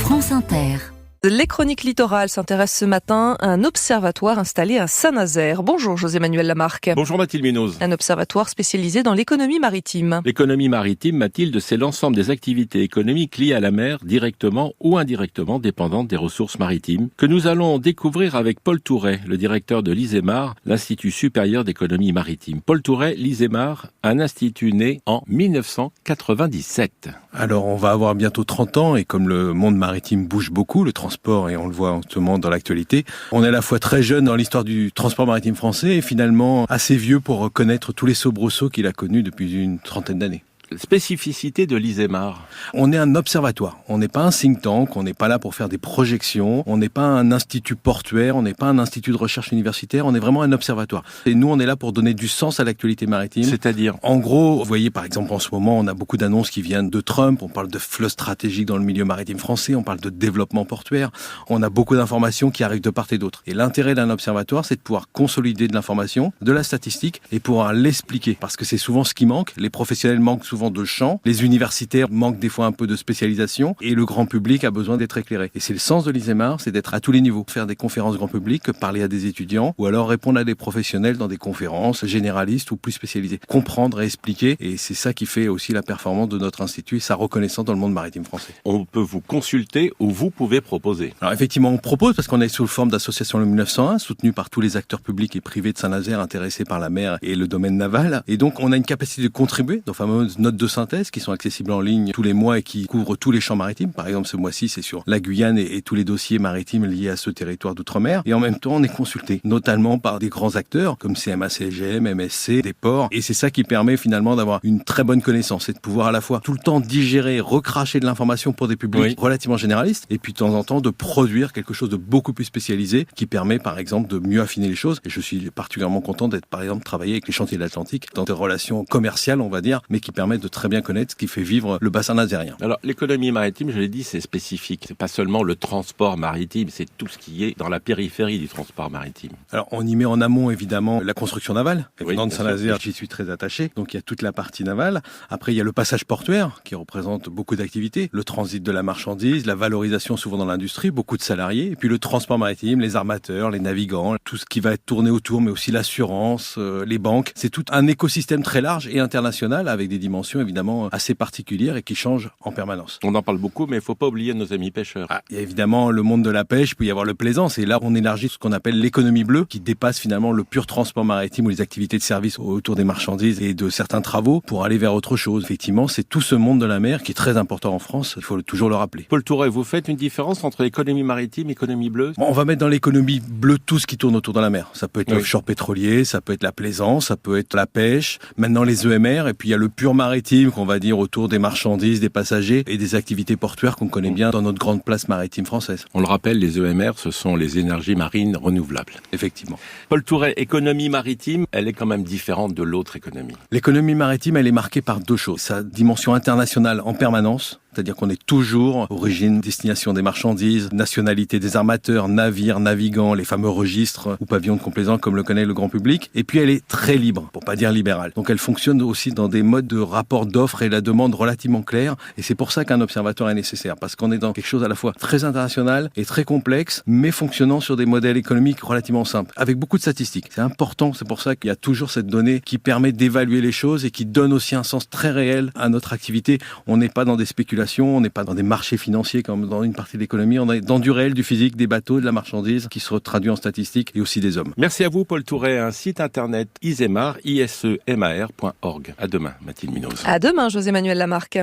France Inter. Les chroniques littorales s'intéressent ce matin à un observatoire installé à Saint-Nazaire. Bonjour José-Manuel Lamarque. Bonjour Mathilde Munoz. Un observatoire spécialisé dans l'économie maritime. L'économie maritime, Mathilde, c'est l'ensemble des activités économiques liées à la mer, directement ou indirectement dépendantes des ressources maritimes, que nous allons découvrir avec Paul Touret, le directeur de l'ISEMAR, l'Institut supérieur d'économie maritime. Paul Touret, l'ISEMAR, un institut né en 1997. Alors on va avoir bientôt 30 ans et comme le monde maritime bouge beaucoup, le transport, et on le voit en ce moment dans l'actualité, on est à la fois très jeune dans l'histoire du transport maritime français et finalement assez vieux pour connaître tous les soubresauts qu'il a connus depuis une trentaine d'années. Spécificité de l'ISEMAR. On est un observatoire, on n'est pas un think tank, on n'est pas là pour faire des projections, on n'est pas un institut portuaire, on n'est pas un institut de recherche universitaire, on est vraiment un observatoire. Et nous, on est là pour donner du sens à l'actualité maritime. C'est-à-dire ? En gros, vous voyez par exemple en ce moment, on a beaucoup d'annonces qui viennent de Trump, on parle de flotte stratégique dans le milieu maritime français, on parle de développement portuaire, on a beaucoup d'informations qui arrivent de part et d'autre. Et l'intérêt d'un observatoire, c'est de pouvoir consolider de l'information, de la statistique et pouvoir l'expliquer. Parce que c'est souvent ce qui manque, les professionnels manquent souvent de champ, les universitaires manquent des fois un peu de spécialisation et le grand public a besoin d'être éclairé. Et c'est le sens de l'ISEMAR, c'est d'être à tous les niveaux, faire des conférences grand public, parler à des étudiants ou alors répondre à des professionnels dans des conférences généralistes ou plus spécialisées. Comprendre et expliquer, et c'est ça qui fait aussi la performance de notre institut et sa reconnaissance dans le monde maritime français. On peut vous consulter ou vous pouvez proposer. Alors effectivement, on propose parce qu'on est sous forme d'association Le 1901, soutenue par tous les acteurs publics et privés de Saint-Nazaire intéressés par la mer et le domaine naval. Et donc on a une capacité de contribuer, dans fameuses notes de synthèse qui sont accessibles en ligne tous les mois et qui couvrent tous les champs maritimes. Par exemple, ce mois-ci, c'est sur la Guyane et tous les dossiers maritimes liés à ce territoire d'outre-mer. Et en même temps, on est consulté, notamment par des grands acteurs comme CMA-CGM, MSC, des ports. Et c'est ça qui permet finalement d'avoir une très bonne connaissance et de pouvoir à la fois tout le temps digérer, recracher de l'information pour des publics relativement généralistes et puis de temps en temps de produire quelque chose de beaucoup plus spécialisé qui permet par exemple de mieux affiner les choses. Et je suis particulièrement content d'être par exemple travaillé avec les chantiers de l'Atlantique dans des relations commerciales, on va dire, mais qui permettent de très bien connaître ce qui fait vivre le bassin nazérien. Alors, l'économie maritime, je l'ai dit, c'est spécifique. C'est pas seulement le transport maritime, c'est tout ce qui est dans la périphérie du transport maritime. Alors, on y met en amont, évidemment, la construction navale. Oui, dans Saint-Nazaire, j'y suis très attaché. Donc, il y a toute la partie navale. Après, il y a le passage portuaire, qui représente beaucoup d'activités. Le transit de la marchandise, la valorisation souvent dans l'industrie, beaucoup de salariés. Et puis, le transport maritime, les armateurs, les navigants, tout ce qui va être tourné autour, mais aussi l'assurance, les banques. C'est tout un écosystème très large et international avec des dimensions, évidemment, assez particulière et qui change en permanence. On en parle beaucoup, mais il ne faut pas oublier nos amis pêcheurs. Il y a évidemment le monde de la pêche, il peut y avoir le plaisance, et là on élargit ce qu'on appelle l'économie bleue, qui dépasse finalement le pur transport maritime ou les activités de service autour des marchandises et de certains travaux pour aller vers autre chose. Effectivement, c'est tout ce monde de la mer qui est très important en France, il faut toujours le rappeler. Paul Touret, vous faites une différence entre économie maritime et économie bleue ? On va mettre dans l'économie bleue tout ce qui tourne autour de la mer. Ça peut être l'offshore pétrolier, ça peut être la plaisance, ça peut être la pêche, maintenant les EMR, et puis il y a le pur maritime qu'on va dire autour des marchandises, des passagers et des activités portuaires qu'on connaît bien dans notre grande place maritime française. On le rappelle, les EMR, ce sont les énergies marines renouvelables. Effectivement. Paul Touret, économie maritime, elle est quand même différente de l'autre économie. L'économie maritime, elle est marquée par deux choses. Sa dimension internationale en permanence, c'est-à-dire qu'on est toujours origine, destination des marchandises, nationalité des armateurs, navires, navigants, les fameux registres ou pavillons de complaisance comme le connaît le grand public. Et puis elle est très libre, pour pas dire libérale. Donc elle fonctionne aussi dans des modes de rapport d'offres et la demande relativement clairs. Et c'est pour ça qu'un observatoire est nécessaire, parce qu'on est dans quelque chose à la fois très international et très complexe, mais fonctionnant sur des modèles économiques relativement simples, avec beaucoup de statistiques. C'est important, c'est pour ça qu'il y a toujours cette donnée qui permet d'évaluer les choses et qui donne aussi un sens très réel à notre activité. On n'est pas dans des spéculations, on n'est pas dans des marchés financiers comme dans une partie de l'économie, on est dans du réel, du physique, des bateaux, de la marchandise qui se traduit en statistiques et aussi des hommes. Merci à vous Paul Touret, un site internet isemar.org. À demain Mathilde Munoz. À demain José-Manuel Lamarque.